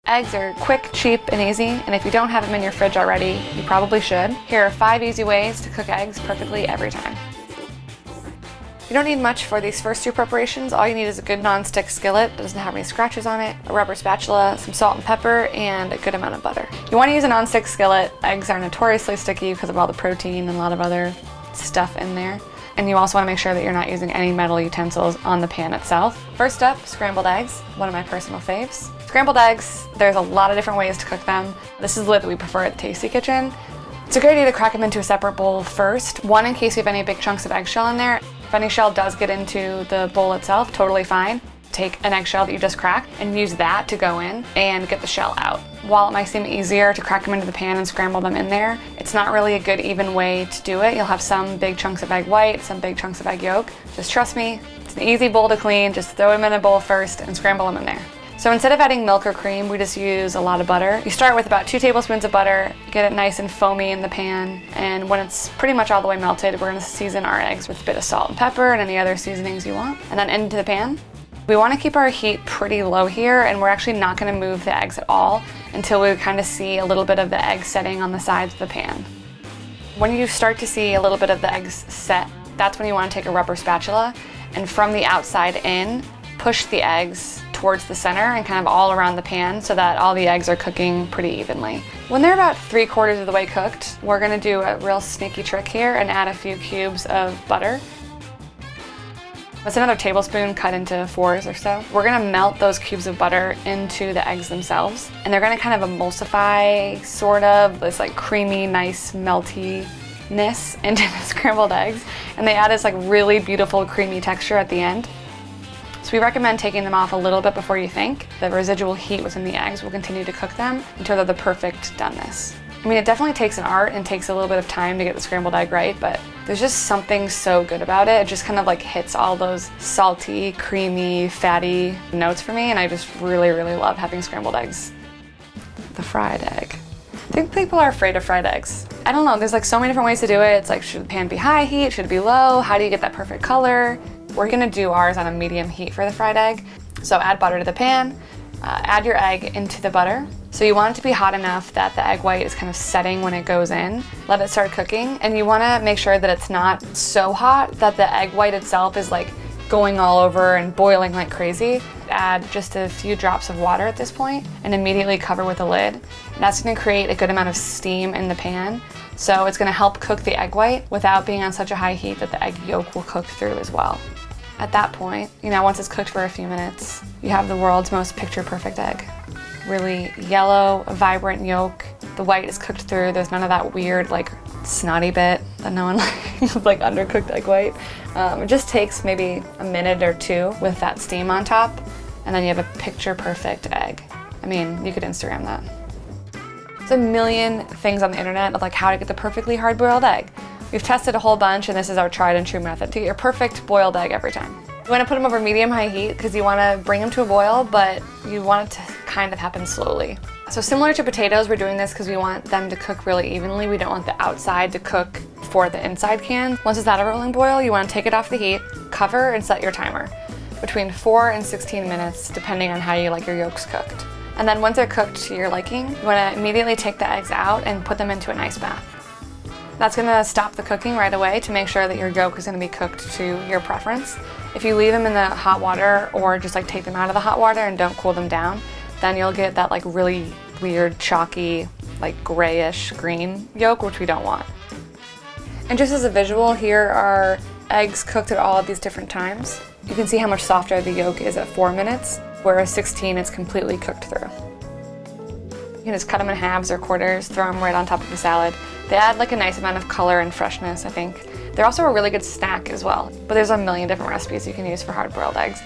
Eggs are quick, cheap, and easy, and if you don't have them in your fridge already, you probably should. Here are 5 easy ways to cook eggs perfectly every time. You don't need much for these first 2 preparations. All you need is a good non-stick skillet that doesn't have any scratches on it, a rubber spatula, some salt and pepper, and a good amount of butter. You want to use a non-stick skillet. Eggs are notoriously sticky because of all the protein and a lot of other stuff in there. And you also want to make sure that you're not using any metal utensils on the pan itself. First up, scrambled eggs, one of my personal faves. Scrambled eggs, there's a lot of different ways to cook them. This is the way that we prefer at the Tasty Kitchen. It's a great idea to crack them into a separate bowl first. One, in case you have any big chunks of eggshell in there. If any shell does get into the bowl itself, totally fine. Take an eggshell that you just cracked and use that to go in and get the shell out. While it might seem easier to crack them into the pan and scramble them in there, it's not really a good even way to do it. You'll have some big chunks of egg white, some big chunks of egg yolk. Just trust me, it's an easy bowl to clean. Just throw them in a bowl first and scramble them in there. So instead of adding milk or cream, we just use a lot of butter. You start with about 2 tablespoons of butter, get it nice and foamy in the pan, and when it's pretty much all the way melted, we're gonna season our eggs with a bit of salt and pepper and any other seasonings you want, and then into the pan. We want to keep our heat pretty low here, and we're actually not going to move the eggs at all until we kind of see a little bit of the egg setting on the sides of the pan. When you start to see a little bit of the eggs set, that's when you want to take a rubber spatula and from the outside in, push the eggs towards the center and kind of all around the pan so that all the eggs are cooking pretty evenly. When they're about 3/4 of the way cooked, we're going to do a real sneaky trick here and add a few cubes of butter. That's another tablespoon cut into 4s or so. We're gonna melt those cubes of butter into the eggs themselves, and they're gonna kind of emulsify sort of this like creamy, nice meltiness into the scrambled eggs, and they add this like really beautiful creamy texture at the end. So we recommend taking them off a little bit before you think. The residual heat within the eggs will continue to cook them until they're the perfect doneness. I mean, it definitely takes an art and takes a little bit of time to get the scrambled egg right, but there's just something so good about it. It just kind of like hits all those salty, creamy, fatty notes for me, and I just really, really love having scrambled eggs. The fried egg. I think people are afraid of fried eggs. I don't know, there's like so many different ways to do it. It's like, should the pan be high heat? Should it be low? How do you get that perfect color? We're gonna do ours on a medium heat for the fried egg. So add butter to the pan, add your egg into the butter. So you want it to be hot enough that the egg white is kind of setting when it goes in. Let it start cooking, and you want to make sure that it's not so hot that the egg white itself is like going all over and boiling like crazy. Add just a few drops of water at this point and immediately cover with a lid. And that's going to create a good amount of steam in the pan. So it's going to help cook the egg white without being on such a high heat that the egg yolk will cook through as well. At that point, once it's cooked for a few minutes, you have the world's most picture-perfect egg. Really yellow, vibrant yolk. The white is cooked through. There's none of that weird, like, snotty bit that no one likes, like undercooked egg white. It just takes maybe a minute or 2 with that steam on top, and then you have a picture-perfect egg. I mean, you could Instagram that. There's a million things on the internet of like how to get the perfectly hard-boiled egg. We've tested a whole bunch, and this is our tried and true method to get your perfect boiled egg every time. You want to put them over medium-high heat because you want to bring them to a boil, but you want it to kind of happen slowly. So similar to potatoes, we're doing this because we want them to cook really evenly. We don't want the outside to cook before the inside can. Once it's at a rolling boil, you want to take it off the heat, cover, and set your timer. Between 4 and 16 minutes, depending on how you like your yolks cooked. And then once they're cooked to your liking, you want to immediately take the eggs out and put them into an ice bath. That's going to stop the cooking right away to make sure that your yolk is going to be cooked to your preference. If you leave them in the hot water or just like take them out of the hot water and don't cool them down, then you'll get that like really weird chalky, like grayish green yolk, which we don't want. And just as a visual, here are eggs cooked at all of these different times. You can see how much softer the yolk is at 4 minutes, whereas 16 it's completely cooked through. You can just cut them in halves or quarters, throw them right on top of the salad. They add like a nice amount of color and freshness, I think. They're also a really good snack as well, but there's a million different recipes you can use for hard-boiled eggs.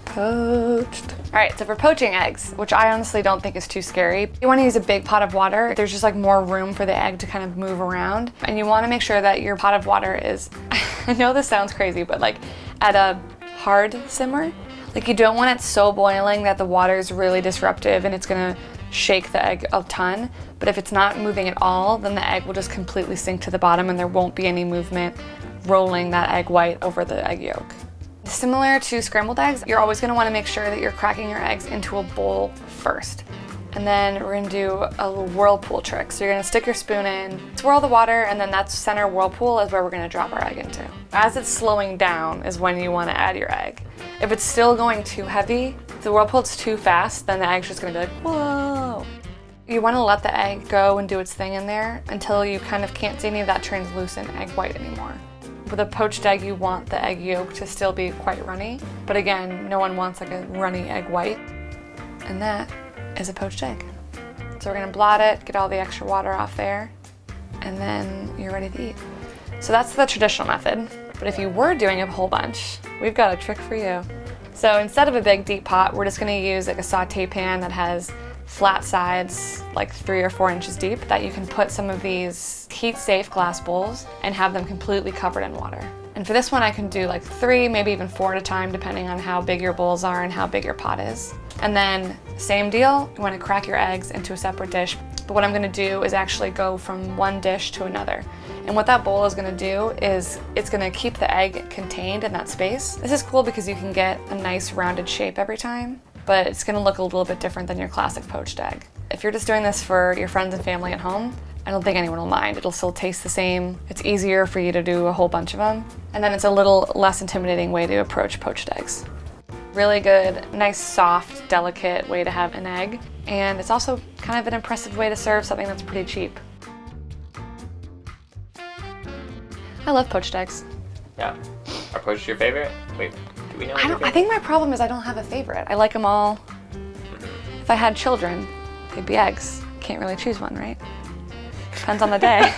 Poached. All right, so for poaching eggs, which I honestly don't think is too scary, you want to use a big pot of water. There's just like more room for the egg to kind of move around, and you want to make sure that your pot of water is, I know this sounds crazy, but like at a hard simmer. Like you don't want it so boiling that the water is really disruptive and it's gonna shake the egg a ton, but if it's not moving at all, then the egg will just completely sink to the bottom and there won't be any movement rolling that egg white over the egg yolk. Similar to scrambled eggs, you're always gonna wanna make sure that you're cracking your eggs into a bowl first. And then we're gonna do a little whirlpool trick. So you're gonna stick your spoon in, swirl the water, and then that center whirlpool is where we're gonna drop our egg into. As it's slowing down is when you wanna add your egg. If it's still going too heavy, if the whirlpool's too fast, then the egg's just gonna be like, whoa. You wanna let the egg go and do its thing in there until you kind of can't see any of that translucent egg white anymore. With a poached egg, you want the egg yolk to still be quite runny, but again, no one wants like a runny egg white. And that is a poached egg. So we're gonna blot it, get all the extra water off there, and then you're ready to eat. So that's the traditional method. But if you were doing a whole bunch, we've got a trick for you. So instead of a big deep pot, we're just gonna use like a saute pan that has flat sides, like 3 or 4 inches deep, that you can put some of these heat-safe glass bowls and have them completely covered in water. And for this one, I can do like 3, maybe even 4 at a time, depending on how big your bowls are and how big your pot is. And then same deal, you wanna crack your eggs into a separate dish. But what I'm gonna do is actually go from one dish to another. And what that bowl is gonna do is it's gonna keep the egg contained in that space. This is cool because you can get a nice rounded shape every time, but it's gonna look a little bit different than your classic poached egg. If you're just doing this for your friends and family at home, I don't think anyone will mind. It'll still taste the same. It's easier for you to do a whole bunch of them. And then it's a little less intimidating way to approach poached eggs. Really good, nice, soft, delicate way to have an egg. And it's also kind of an impressive way to serve something that's pretty cheap. I love poached eggs. Yeah. Are poached your favorite? Wait, do we know? I think my problem is I don't have a favorite. I like them all. If I had children, they'd be eggs. Can't really choose one, right? Depends on the day.